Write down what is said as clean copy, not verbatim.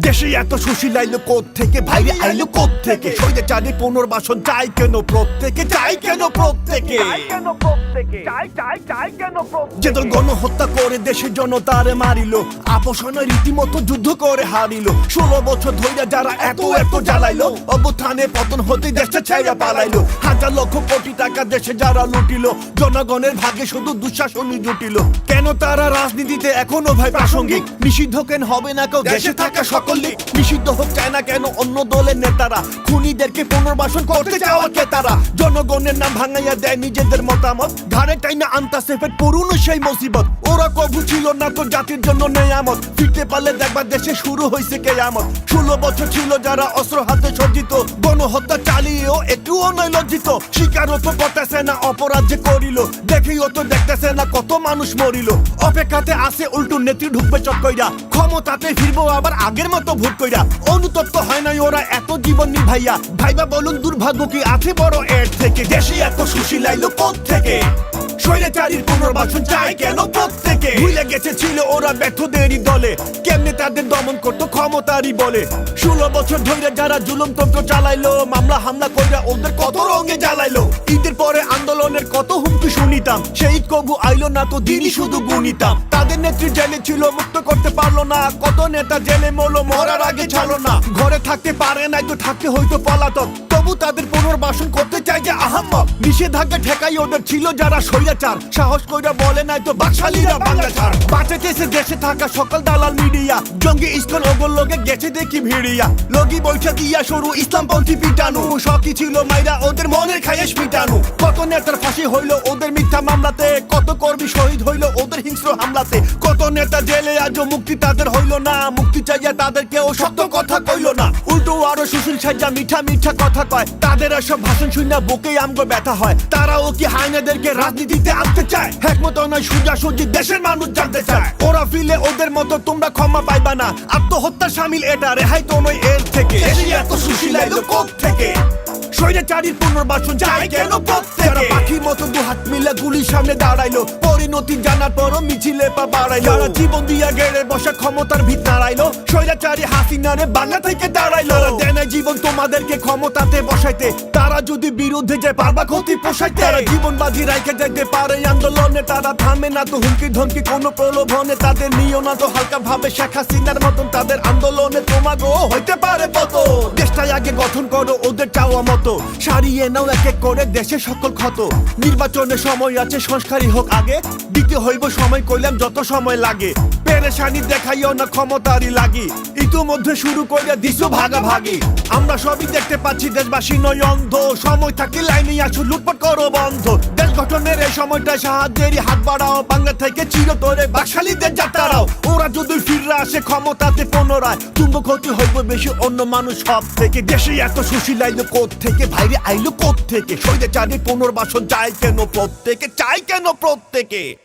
দেশে এত সুশীল আইলো থেকে ভাইরে আইলো থেকে সইতে চাঁদে পুনর্বাসন চাই কেন প্রত্যেকে চাই কেন প্রত্যেকে যে দল গণহত্যা করে দেশের জনতারে মারিল আপোষণে রীতিমতো যুদ্ধ করে হারিল 16 বছর ধরে যারা এত এত জ্বালাইলো অবস্থানে পতন হতে দেশটা ছাইরা পালাইলো হাজার লক্ষ কোটি টাকা দেশে যারা লুটিল জনগণের ভাগে শুধু দুঃশাসনই জুটিল কেন তারা রাজনীতিতে এখনো ভাই প্রাসঙ্গিক নিষিদ্ধ কেন হবে না কেউ দেশে থাকা সকল দিক নিষিদ্ধ হোক চায় না কেন অন্য দলের নেতারা খুনিদেরকে পুনর্বাসন করতে চাওয়া কে তারা জনগণের নাম ভাঙাইয়া দেয় নিজেদের মতামত ঘাড়ে টাইনা আনতাছে ফের পুরনো সেই মুসিবত ওরা কবু ছিল না তো জাতির জন্য নেয়ামত ফিরতে পারলে দেখবা দেশে শুরু হয়েছে কেয়ামত 16 বছর ছিল যারা অস্ত্র হাতে সজ্জিত গণহত্যা চালিয়েও একটুও নয় লজ্জিত স্বীকারও তো করতেছে না অপরাধ যে করিল দেখেও তো দেখতেছে না কত মানুষ মরিল অপেক্ষাতে আসে উল্টো নেত্রী ঢুকবে চট কইরা ক্ষমতাতে ফিরবো আবার আগের মতো ভোট কইরা অনুতপ্ত হয় নাই ওরা এত জীবন নিভাইয়া ভাইবা বলুন দুর্ভাগ্য কি আছে বড় এর থেকে দেশে এত সুশীল আইলো থেকে স্বৈরাচারীর পুনর্বাসন চাই কেন প্রত্যেকে ভুলে গেছে ছিল ওরা ব্যর্থদেরই দলে কেমনে তাদের দমন করতো ক্ষমতারই বলে 16 বছর ধরে যারা জুলুমতন্ত্র চালাইলো মামলা হামলা কইরা ওদের কত রঙে জ্বালাইলো ঈদের পরে আন্দোলনের কত হুমকি শুনিতাম সেই কবু আইলো না তো দিনই শুধু গুনিতাম তাদের নেত্রী জেলে ছিল মুক্ত করতে পারলো না কত নেতা জেলে মরলো মরার আগে ছাড়লো না ঘরে থাকতে পারে নাই তো থাকতে হয়তো পলাতক তবু তাদের পুনর্বাসন করতে চাই যে আহম্মক নিষেধাজ্ঞা ঠেকাই ওদের ছিল যারা স্বৈরাচার সাহস কইরা বলে নাই তো বাকশালীরা বাংলা ছাড় বাঁচাতেছে দেশে থাকা সকল দালাল মিডিয়া জঙ্গি ইস্কন ওগল লোকে গেছে দেখি ভিড়িয়া লগি বৈঠা দিয়া শুরু ইসলামপন্থী পিটানু সকি ছিল মাইরা ওদের মনের খায়েশ পিটানু কত নেতার ফাঁসি হইলো ওদের মিথ্যা মামলাতে কত কর্মী শহীদ হইলো ওদের হিংস্র হামলাতে কত নেতা জেলে আজও মুক্তি তাদের হইলো না মুক্তি চাইয়া তাদের কেউ সত্য কথা কইলো না উল্টো আরো সুশীল সাজা মিঠা মিঠা কথা কয় তাদের এসব ভাষণ শুনে বুকে আমগো ব্যথা হয় তারাও কি হাইনাদেরকে রাজনীতিতে আনতে চায় একমত নয় সোজাসুজি দেশের মানুষ জানতে চায় ওরা ফিলে ওদের মতো তোমরা ক্ষমা পাইবা না আত্মহত্যা শামিল এটা রেহাই তো নয় এর থেকে এত সুশীল আইলো থেকে স্বৈরাচারীর পুনর্বাসন চাই কেন প্রত্যেকে পাখির মতো দু হাত মিলে গুলির সামনে দাঁড়াইলো পরিণতি জানার পরও মিছিলে পা বাড়াইলো যারা জীবন দিয়া গেড়ে বসা ক্ষমতার ভিত নাড়াইলো স্বৈরাচারী হাসিনারে বাংলা থেকে দাঁড়াইলো দেয় না জীবন তোমাদেরকে ক্ষমতাতে বসাইতে তারা যদি বিরুদ্ধে যায় পারবা ক্ষতি পোষাইতে তারা জীবন বাজি রাইখে যাইতে পারে আন্দোলনে তারা থামে না তো হুমকি ধমকি কোনো প্রলোভনে তাদের নিও না তো হালকা ভাবে শেখ হাসিনার মতন তাদের আন্দোলনে তোমারও হইতে পারে পত দেশটাই আগে গঠন করো ওদের চাওয়া মতো সারিয়ে নাও এক এক করে দেশে সকল ক্ষত নির্বাচনের সময় আছে সংস্কারই হোক আগে দিতে হইব সময় কইলাম যত সময় লাগে পেরেশানি দেখাইও না ক্ষমতারই লাগি ইতিমধ্যে শুরু করে দিছ ভাগাভাগি আমরা সবই দেখতে পাচ্ছি দেশবাসী নয় অন্ধ সময় থাকলে লাইনে আসো লুটপাট করো বন্ধ দেশ গঠনের এই সময়টা সাহায্যেরই হাত বাড়াও বাংলা থেকে চিরতরে বাকশালীদের যাত্রাও ওরা যদি ফিরে আসে ক্ষমতাতে পুনরায় তুম্ব ক্ষতি হইব বেশি অন্য মানুষ সব থেকে দেশে এত সুশীল আইলো থেকে ভাইরে আইলো থেকে স্বৈরাচারী পুনর্বাসন চাই কেন প্রত্যেকে চাই কেন প্রত্যেকে।